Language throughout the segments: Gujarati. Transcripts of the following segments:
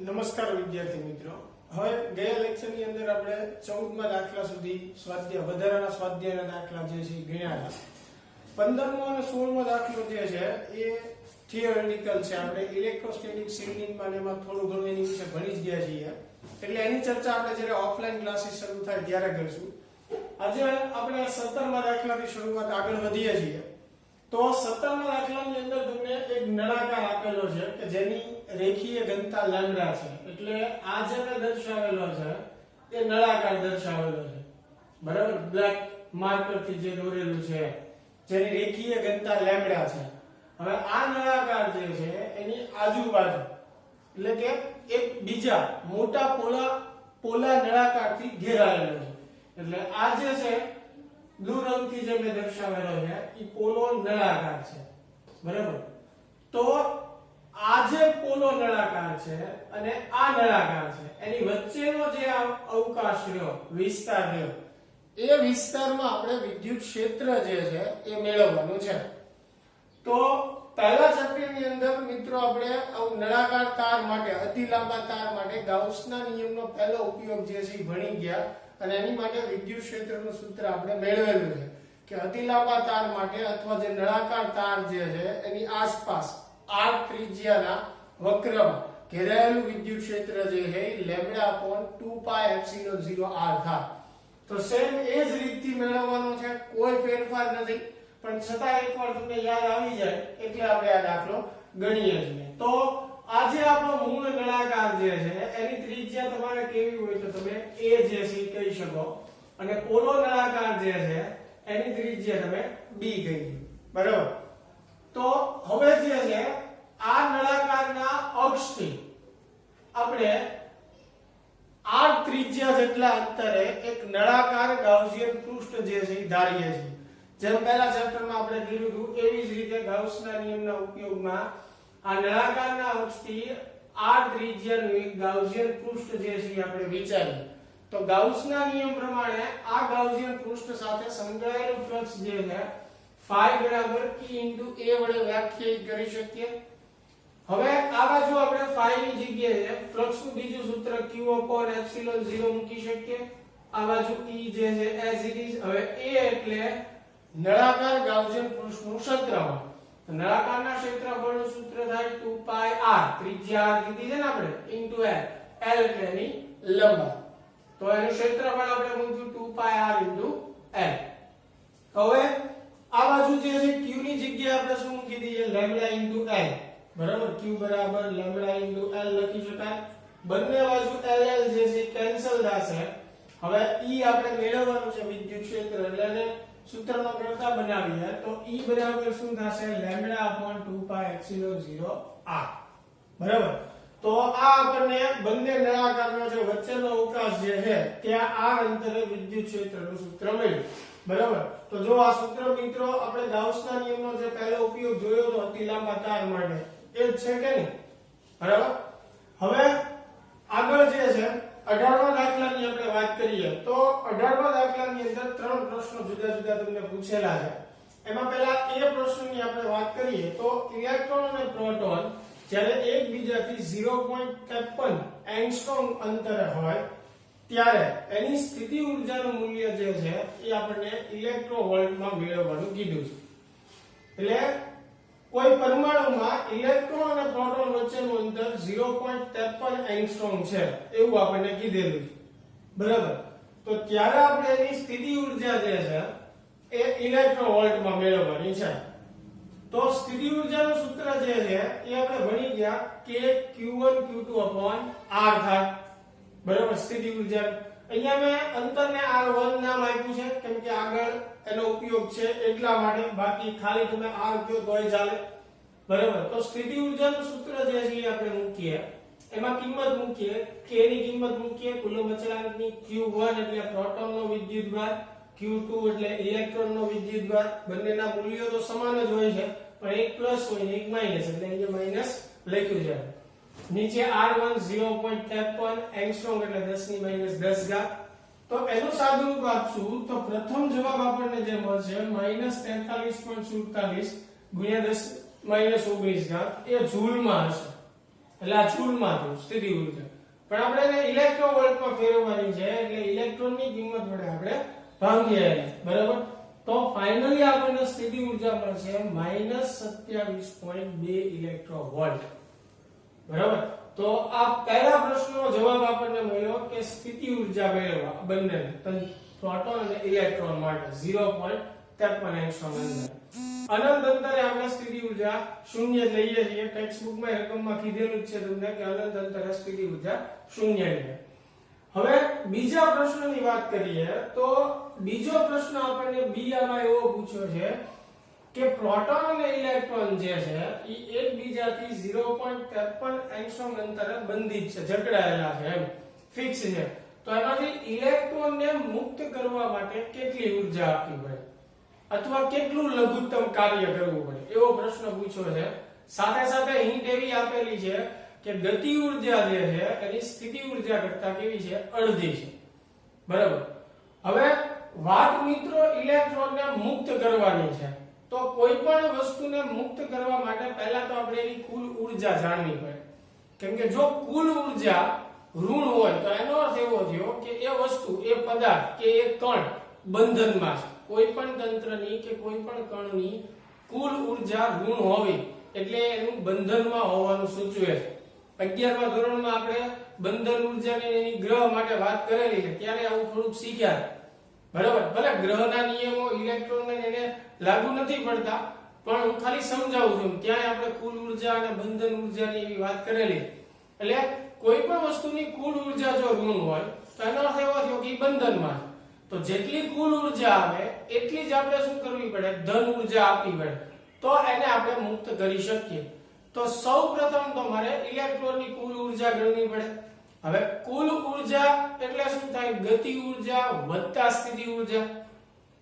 નમસ્કાર વિદ્યાર્થી મિત્રો, હવે ગયા લેક્ચરની અંદર આપણે 14મા દાખલા સુધી સ્વાધ્યાય વધારાના સ્વાધ્યાયના દાખલા જે છે ગણ્યા હતા. 15મો અને 16મો દાખલો જે છે એ થિયોરેટિકલ છે. આપણે ઇલેક્ટ્રોસ્ટેટિક શિલ્ડિંગમાં એમાં થોડું ઘણું એની વિશે ભણી જ ગયા છીએ, એટલે એની ચર્ચા આપણે જ્યારે ઓફલાઈન ક્લાસીસ શરૂ થાય ત્યારે કરીશું. આજે આપણે 17મા દાખલાથી શરૂઆત આગળ વધીએ છીએ. તો 17મા દાખલાની અંદર તમને એક નળાકાર આપેલો છે કે જેની રેખીય ઘનતા લેમ્બડા છે, એટલે આ જે મેં દર્શાવેલો છે એ નળાકાર દર્શાવેલો છે, બરાબર. બ્લેક માર્કર થી જે દોરેલું છે જેની રેખીય ઘનતા લેમ્બડા છે. હવે આ નળાકાર જે છે એની આજુબાજુ એટલે કે એક બીજા મોટા પોલા નળાકારથી ઘેરાયેલો છે. એટલે આ જે છે બ્લુ રંગથી જે મેં દર્શાવેલો છે એ પોલો નળાકાર છે, બરાબર. તો આ જે પોલો નળાકાર છે અને આ નળાકાર છે એની વચ્ચેનો જે અવકાશ રહ્યો, વિસ્તાર રહ્યો, એ વિસ્તારમાં આપણે વિદ્યુત ક્ષેત્ર જે છે એ મેળવવાનું છે. તો પહેલા ચેપ્ટરની અંદર મિત્રો આપણે નળાકાર તાર માટે, અતિ લાંબા તાર માટે ગાઉસના નિયમનો પહેલો ઉપયોગ જે છે એ ભણી ગયા અને એની માટે વિદ્યુત ક્ષેત્રનું સૂત્ર આપણે મેળવેલું છે કે અતિ લાંબા તાર માટે અથવા જે નળાકાર તાર જે છે એની આસપાસ r ત્રિજ્યાના વક્રમાં ઘેરાયેલું વિદ્યુત ક્ષેત્ર જે છે એ λ/2πε0r થાય. તો સેમ એ જ રીતથી મેળવવાનો છે, કોઈ ફેરફાર નથી, પણ છતાં એકવાર તમને યાદ આવી જાય એટલે આપણે આ દાખલો ગણીએ છીએ. તો આજે આપણો મૂળ નળાકાર જે છે એની ત્રિજ્યા તમારે કેવી હોય તો તમે a જે છે કહી શકો, અને પોલો નળાકાર જે છે એની ત્રિજ્યા તમે b કહી દો, બરાબર. તો હવે જે છે આ નળાકારના અક્ષથી આપણે r ત્રિજ્યા જેટલા અંતરે એક નળાકાર ગાઉસિયન પૃષ્ઠ જે છે એ ધારીએ છીએ. જેમ પહેલા ચેપ્ટરમાં આપણે કીધું હતું એવી જ રીતે ગાઉસના નિયમના ઉપયોગમાં આ નળાકારના અક્ષથી r ત્રિજ્યાનું એક ગાઉસિયન પૃષ્ઠ જે છે આપણે વિચારીએ તો ગાઉસના નિયમ પ્રમાણે આ ગાઉસિયન પૃષ્ઠ સાથે સંકળાયેલું ફ્લક્સ જે છે phi બરાબર E * a વડે વ્યાખ્યાયિત કરી શકીએ. હવે આ બાજુ આપણે phi ની જગ્યાએ ફ્લક્સનું બીજું સૂત્ર q/ε0 મૂકી શકીએ. આ બાજુ E જે છે as it is. હવે a એટલે નળાકાર ગાઉસિયન પૃષ્ઠનું ક્ષેત્રફળ. નળાકારના ક્ષેત્રફળનું સૂત્ર થાય 2πr, ત્રિજ્યા r કીધી છે ને આપણે, * l. l એટલે એની લંબાઈ. તો એનું ક્ષેત્રફળ આપણે મૂક્યું 2πr * l. હવે આ બાજુ જે છે q ની જગ્યાએ આપણે શું મૂકી દઈએ? λ * l, બરાબર. q બરાબર λ * l લખી શકાય. બંને બાજુ l જે છે કેન્સલ થશે. હવે E આપણે મેળવવાનું છે વિદ્યુત ક્ષેત્ર, એટલે સૂત્રનો કરતા બનાવીએ તો E બરાબર શું થશે? λ/2πε0r, બરાબર. તો આ આપણને બંને નળાકારનો જે વચ્ચેનો અવકાશ જે છે ત્યાં r અંતરે વિદ્યુત ક્ષેત્રનું સૂત્ર મળ્યું, બરાબર. તો જો આ સૂત્ર મિત્રો આપણે ગાઉસના નિયમનો જે પહેલો ઉપયોગ જોયો તો અતિ લાંબા તાર માટે, એ જ છે કે નહીં, બરાબર. હવે આગળ જે છે 18મા દાખલાની આપણે વાત કરીએ તો 18મા દાખલાની અંદર ત્રણ પ્રશ્નો જુદા જુદા તમને પૂછેલા છે. એમાં પહેલા એ પ્રશ્નની આપણે વાત કરીએ તો ઇલેક્ટ્રોન અને પ્રોટોન જ્યારે એકબીજાથી 0.53 એંગસ્ટ્રોમ અંતરે હોય ત્યારે એની સ્થિતિ ઊર્જાનું મૂલ્ય જે છે એ આપણને ઇલેક્ટ્રોવોલ્ટમાં મેળવવાનું કીધું છે. એટલે કોઈ પરમાણુમાં ઇલેક્ટ્રોન અને પ્રોટોન વચ્ચેનું અંતર 0.53 એંગસ્ટ્રોમ છે એવું આપણને કીધેલું છે, બરાબર. તો ત્યારે આપણે એની સ્થિતિ ઊર્જા જે છે એ ઇલેક્ટ્રોવોલ્ટમાં મેળવવાની છે. તો સ્થિતિ ઊર્જાનું સૂત્ર જે છે એ આપણે ભણી ગયા કે q1q2/r થાય, બરાબર. સ્થિતિ ઊર્જા અહીંયા મેં અંતરને r1 નામ આપ્યું છે કેમ કે આગળ એનો ઉપયોગ છે એટલા માટે, બાકી ખાલી તમે r કયો તોય ચાલે, બરાબર. તો સ્થિતિ ઊર્જાનું સૂત્ર જે છે આપણે મૂકીએ, એમાં કિંમત મૂકીએ, k ની કિંમત મૂકીએ કુલમ્બ અચળાંકની, q1 એટલે પ્રોટોનનો વિદ્યુતભાર, q2 એટલે ઇલેક્ટ્રોનનો વિદ્યુતભાર. બંનેના મૂલ્યો તો સમાન જ હોય છે પણ એક પ્લસ હોય ને એક માઈનસ, એટલે અહીંયા માઈનસ લખ્યું છે. નીચે r1 0.53 એંગસ્ટ્રોમ એટલે 10⁻10. તો એનું સાદુરૂપ આપશું તો પ્રથમ જવાબ આપણને જે મળશે -43.47 × 10⁻19 એ જૂલમાં હશે. એટલે આ જૂલમાં થયું સ્થિતિ ઊર્જા, પણ આપણે એને ઇલેક્ટ્રોવોલ્ટમાં ફેરવવાની છે એટલે ઇલેક્ટ્રોનની કિંમત વડે આપણે ભાંગીએ એને, બરાબર. તો ફાઇનલી આપણને સ્થિતિ ઊર્જા મળશે -27.2 ઇલેક્ટ્રોવોલ્ટ, બરાબર. તો આ પહેલા પ્રશ્નનો જવાબ આપણને મળ્યો કે સ્થિતિ ઊર્જા મેળવવા બંને પ્રોટોન અને ઇલેક્ટ્રોન માટે 0.53 એંગસ્ટ્રોમ અંદર અનંત અંતરે આપણે સ્થિતિ ઊર્જા શૂન્ય લઈએ છીએ. ટેક્સ્ટ બુકમાં રકમમાં કીધેલું જ છે તમને કે અનંત અંતરે સ્થિતિ ઊર્જા શૂન્ય છે. હવે બીજા પ્રશ્નની વાત કરીએ તો બીજો પ્રશ્ન આપણને બીજામાં એવો પૂછ્યો છે કે પ્રોટોન અને ઇલેક્ટ્રોન જે છે એ એકબીજાથી 0.53 એંગસ્ટ્રોમ અંતરે બંધિત છે, જકડાયેલા છે, એમ ફિક્સ છે. તો એમાંથી ઇલેક્ટ્રોનને મુક્ત કરવા માટે કેટલી ઊર્જા આપવી પડે અથવા કેટલું લઘુત્તમ કાર્ય કરવું પડે એવો પ્રશ્ન પૂછ્યો છે. સાથે સાથે હિન્ટ એવી આપેલી છે કે ગતિ ઊર્જા જે છે એની સ્થિતિ ઊર્જા કરતા કેવી છે, અડધી છે, બરાબર. હવે વાત મિત્રો ઇલેક્ટ્રોનને મુક્ત કરવાની છે, તો કોઈ પણ વસ્તુને મુક્ત કરવા માટે પહેલા તો આપણે એની કુલ ઊર્જા જાણવી પડે. કેમ કે જો કુલ ઊર્જા ઋણ હોય તો એનો અર્થ એવો થયો કે એ વસ્તુ, એ પદાર્થ કે એ કણ બંધનમાં છે. કોઈ પણ તંત્રની કે કોઈ પણ કણની કુલ ઊર્જા ઋણ હોવી એટલે એનું બંધનમાં હોવાનું સૂચવે છે. 11મા ધોરણમાં આપણે બંધન ઊર્જાની એની ગ્રહ માટે વાત કરેલી છે, ત્યારે આવું થોડુંક શીખ્યા, બરાબર. ભલે ગ્રહના નિયમો ઇલેક્ટ્રોનને એને લાગુ નથી પડતા, પણ હું ખાલી સમજાવું છું. ત્યાં આપણે કુલ ઊર્જા અને બંધન ઊર્જાની એવી વાત કરેલી. એટલે કોઈ પણ વસ્તુની કુલ ઊર્જા જો ઋણ હોય તો એનો અર્થ એવો થયો કે બંધનમાં. તો જેટલી કુલ ઊર્જા આવે એટલી જ આપણે શું કરવી પડે, ધન ઊર્જા આપવી પડે, તો એને આપણે મુક્ત કરી શકીએ. તો સૌપ્રથમ તો મારે ઇલેક્ટ્રોનની કુલ ઊર્જા ગણવી પડે. હવે કુલ ઊર્જા એટલે શું થાય, ગતિ ઊર્જા વત્તા સ્થિતિ ઊર્જા.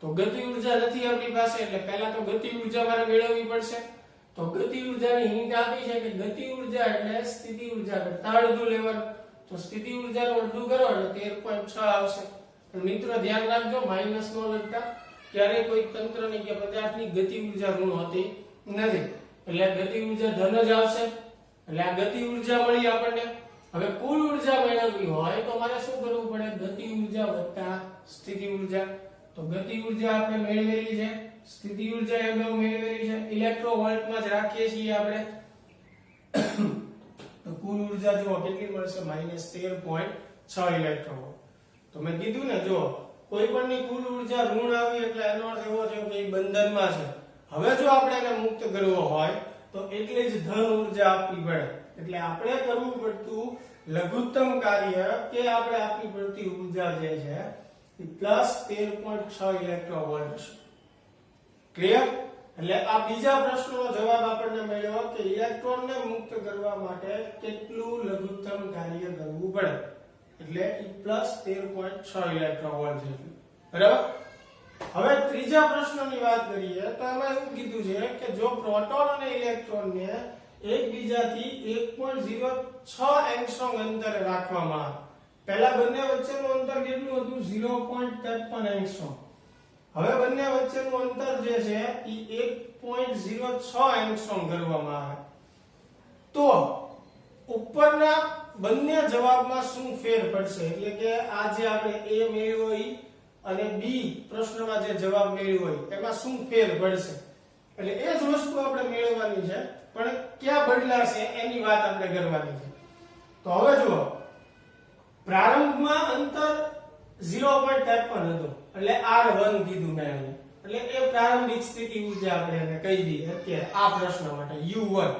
તો ગતિ ઊર્જા નથી આપણી પાસે એટલે પહેલા તો ગતિ ઊર્જા મારે મેળવવી પડશે. તો ગતિ ઊર્જાની હિન્ટ આપી છે કે ગતિ ઊર્જા એટલે સ્થિતિ ઊર્જા કરતા અડધું લેવાનું. તો સ્થિતિ ઊર્જાનું અડધું કરો એટલે 13.6 આવશે. પણ મિત્રો ધ્યાન રાખજો, માઈનસ નો લખતા, ક્યારેય કોઈ તંત્રની કે પદાર્થની ગતિ ઊર્જા ઋણ હોતી નથી. એટલે ગતિ ઊર્જા ધન જ આવશે. એટલે આ ગતિ ઊર્જા મળી આપણને. હવે કુલ ઊર્જા મેળવવી હોય તો મારે શું કરવું પડે, ગતિ ઊર્જા વત્તા સ્થિતિ ઊર્જા. તો ગતિ ઊર્જા આપણે મેળવેલી છે, સ્થિતિ ઊર્જા એ મેળવેલી છે, ઇલેક્ટ્રોવોલ્ટમાં જ રાખીએ છીએ આપણે. તો કુલ ઊર્જા જો કેટલી મળશે, -13.6 ઇલેક્ટ્રોવોલ્ટ. તો મેં કીધું ને, જો કોઈ પણની કુલ ઊર્જા ઋણ આવી એટલે એનો અર્થ એવો થયો કે એ બંધનમાં છે. હવે જો આપણે એને મુક્ત કરવો હોય તો એટલી જ ધન ઊર્જા આપવી પડે. એટલે આપણે કરવું પડતું લઘુત્તમ કાર્ય કે આપણે આપવી પડતી ઊર્જા જે છે એ +13.6 ઇલેક્ટ્રોવોલ્ટ છે. ક્લિયર? એટલે આ બીજા પ્રશ્નનો જવાબ આપણને મળ્યો કે ઇલેક્ટ્રોનને મુક્ત કરવા માટે કેટલું લઘુત્તમ કાર્ય કરવું પડે. એટલે એ +13.6 ઇલેક્ટ્રોવોલ્ટ છે, બરાબર. હવે ત્રીજા પ્રશ્નની વાત કરીએ તો એમાં એવું કીધું છે કે જો પ્રોટોન અને ઇલેક્ટ્રોનને એકબીજાથી 1.06 એંગસ્ટ્રોમ અંતરે રાખવામાં આવે. પહેલા બંને વચ્ચેનું અંતર કેટલું હતું, 0.53 એંગસ્ટ્રોમ. હવે બંને વચ્ચેનું અંતર જે છે એ 1.06 એંગસ્ટ્રોમ કરવામાં આવે તો ઉપરના બંને જવાબમાં શું ફેર પડશે. એટલે કે આ જે આપણે A મેળવ્યો હોય અને B પ્રશ્નમાં જે જવાબ મેળવ્યો હોય એમાં શું ફેર પડશે. એટલે એ જ વસ્તુ આપણે મેળવવાની છે, પણ ક્યાં બદલાશે એની વાત આપણે કરવાની છે. તો હવે જુઓ, પ્રારંભમાં અંતર 0.53 હતું એટલે R1 કીધું મેં એને. એટલે એ પ્રારંભિક સ્થિતિ ઊર્જા આપણે એને કહી દઈએ અત્યારે આ પ્રશ્ન માટે U1,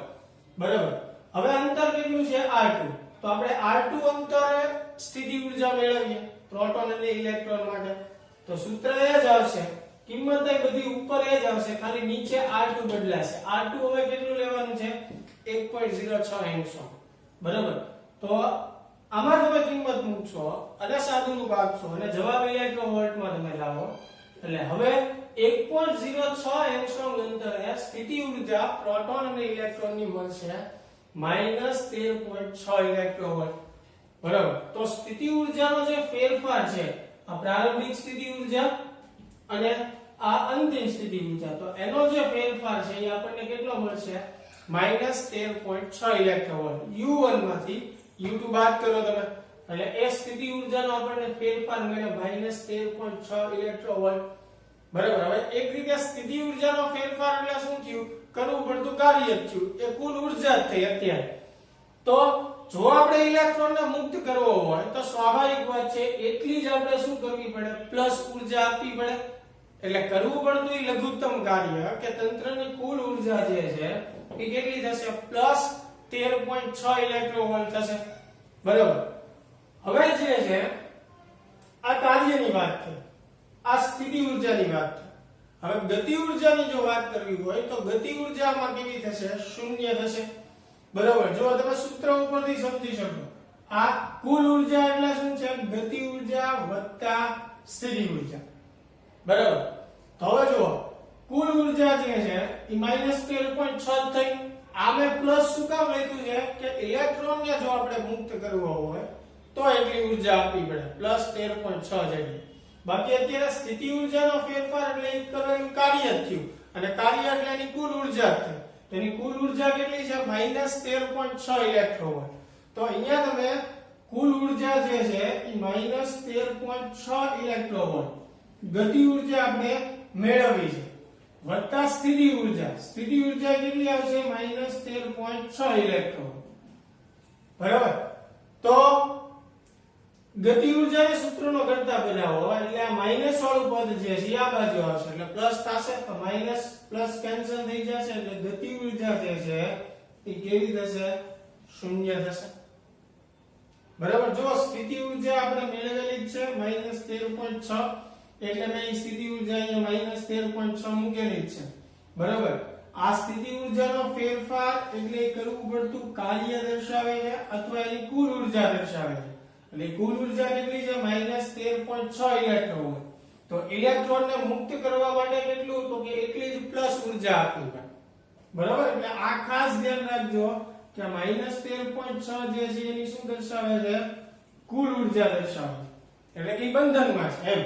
બરાબર. હવે અંતર કેટલું છે, R2. તો આપણે R2 અંતરે સ્થિતિ ઊર્જા મેળવીએ પ્રોટોન અને ઇલેક્ટ્રોન માટે. તો સૂત્ર એ જ આવશે, કિંમત એ બધી ઉપર એ જ આવશે, ખાલી નીચે R2 બદલાશે. R2 હવે કેટલું લેવાનું છે, 1.06 એંગસ્ટ્રોમ, બરાબર. તો આમાં તમે કિંમત મૂકશો અને સાદુરૂપ આપશો અને જવાબ ઇલેક્ટ્રોવોલ્ટમાં તમે લાવો. એટલે હવે 1.06 એંગસ્ટ્રોમ અંતરે સ્થિતિ ઊર્જા પ્રોટોન અને ઇલેક્ટ્રોનની મળશે -13.6 ઇલેક્ટ્રોવોલ્ટ, બરાબર. તો સ્થિતિ ઊર્જાનો જે ફેરફાર છે, આ પ્રારંભિક સ્થિતિ ઊર્જા અને આ અંતિમ સ્થિતિ ઊર્જા, તો એનો જે ફેરફાર છે એ આપણને કેટલો મળશે, -13.6 ઇલેક્ટ્રોન વોલ્ટ. U1 માંથી U2 બાદ કરો તમે એટલે એ સ્થિતિ ઊર્જાનો આપણને ફેરફાર મળે -13.6 ઇલેક્ટ્રોન વોલ્ટ. બરાબર. હવે એક રીતે સ્થિતિ ઊર્જાનો ફેરફાર એટલે શું થયું? કરવું પડતું કાર્ય જ થયું. એ કુલ ઊર્જા જ થઈ અત્યારે. તો જો આપણે ઇલેક્ટ્રોનને મુક્ત કરવો હોય તો સ્વાભાવિક વાત છે એટલી જ આપણે શું કરવી પડે? પ્લસ ઊર્જા આપવી પડે. એટલે કરવું પડતું એ લઘુત્તમ કાર્ય કે તંત્રની કુલ ઊર્જા જે છે એ કેટલી થશે? +13.6 ઇલેક્ટ્રોન વોલ્ટ થશે. બરાબર. હવે જે છે આ કાર્યની વાત છે, આ સ્થિતિ ઊર્જાની વાત છે. હવે ગતિ ઊર્જાની જો વાત કરવી હોય તો ગતિ ઊર્જામાં કેવી થશે? શૂન્ય થશે. બરાબર. જો તમે સૂત્ર ઉપરથી સમજી શકો, આ કુલ ઊર્જા એટલે શું છે? ગતિ ઊર્જા વત્તા સ્થિતિ ઊર્જા. બરાબર. તો હવે જુઓ, કુલ ઊર્જા જે છે એ -13.6 થઈ. આમે પ્લસ શું કામ લખ્યું છે કે ઇલેક્ટ્રોનને જો આપણે મુક્ત કરવો હોય તો એટલી ઊર્જા આપવી પડે, +13.6 જેટલી. બાકી અત્યારે સ્થિતિ ઊર્જાનો ફેરફાર એટલે એક કરેલું કાર્ય જ થયું અને કાર્ય એટલે એની કુલ ઊર્જા જ થઈ. તેની કુલ ઊર્જા કેટલી છે? -13.6 ઇલેક્ટ્રોન વોલ્ટ. તો અહીંયા તમે કુલ ઊર્જા જે છે એ -13.6 ઇલેક્ટ્રોન વોલ્ટ ગતિ ઊર્જા આપણે મેળવી છે વત્તા સ્થિતિ ઊર્જા. સ્થિતિ ઊર્જા કેટલી આવશે? -13.6 ઇલેક્ટ્રોન. બરાબર. તો ગતિ ઊર્જાને સૂત્રનો કરતા બનાવો એટલે આ માઈનસ વાળું પદ જે છે આ બાજુ આવશે એટલે પ્લસ થશે. તો માઈનસ પ્લસ કેન્સલ થઈ જશે એટલે ગતિ ઊર્જા જે છે એ કેવી થશે? શૂન્ય થશે. બરાબર. જો સ્થિતિ ઊર્જા આપણે મેળવેલી જ છે -13.6 એટલે મેં સ્થિતિ ઊર્જા અહીંયા -13.6 મૂકેલી જ છે. બરાબર. આ સ્થિતિ ઊર્જાનો ફેરફાર એટલે કરવું પડતું કાર્ય દર્શાવે છે અથવા એની કુલ ઊર્જા દર્શાવે છે. એટલે કુલ ઊર્જા કેટલી છે? -13.6 ઇલેક્ટ્રોન વોલ્ટ. તો ઇલેક્ટ્રોનને મુક્ત કરવા માટે કેટલું? તો કે એટલી જ પ્લસ ઊર્જા આપવી પડે. બરાબર. એટલે આ ખાસ ધ્યાન રાખજો કે -13.6 જે છે એની શું દર્શાવે છે? કુલ ઊર્જા દર્શાવે છે. એટલે કે બંધનમાં છે એમ.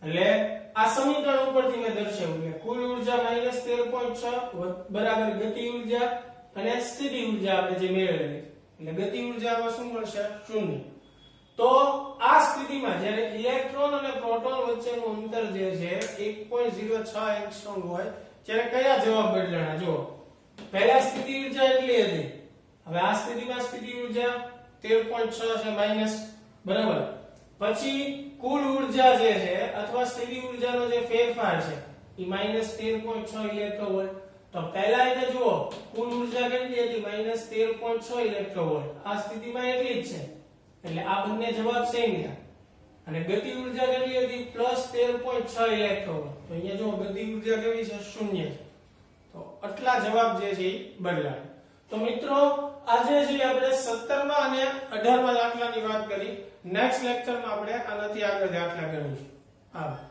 એટલે આ સમીકરણ ઉપરથી મેં દર્શાવ્યું કે કુલ ઊર્જા -13.6 બરાબર ગતિ ઊર્જા અને સ્થિતિ ઊર્જા આપણે જે મેળવેલી એટલે ગતિ ઊર્જામાં શું મળશે? શૂન્ય. તો આ સ્થિતિમાં જ્યારે ઇલેક્ટ્રોન અને પ્રોટોન વચ્ચેનું અંતર જે છે 1.06 એંગસ્ટ્રોમ હોય ત્યારે કયા જવાબ બદલાણા? જુઓ, પહેલા સ્થિતિ ઊર્જા એટલી હતી. હવે આ સ્થિતિમાં સ્થિતિ ઊર્જા 13.6 છે માઈનસ. બરાબર. પછી કુલ ઊર્જા જે છે અથવા સ્થિતિ ઊર્જાનો જે ફેરફાર છે એ -13.6 ઇલેક્ટ્રોન વોલ્ટ. તો પહેલા એને જુઓ, કુલ ઊર્જા કેટલી હતી? -13.6 ઇલેક્ટ્રોન વોલ્ટ. આ સ્થિતિમાં એટલી જ છે એટલે આ બંને જવાબ સેમ થયા. અને ગતિ ઊર્જા કેટલી હતી? +13.6 ઇલેક્ટ્રોન વોલ્ટ. તો અહીંયા જો ગતિ ઊર્જા કેવી છે? શૂન્ય છે. તો આટલા જવાબ જે છે એ બદલાય. તો મિત્રો આજે જે આપણે 17મા અને 18મા દાખલાની વાત કરી, નેક્સ્ટ લેક્ચરમાં આપણે આનાથી આગળ દાખલા ગણીશું. આભાર.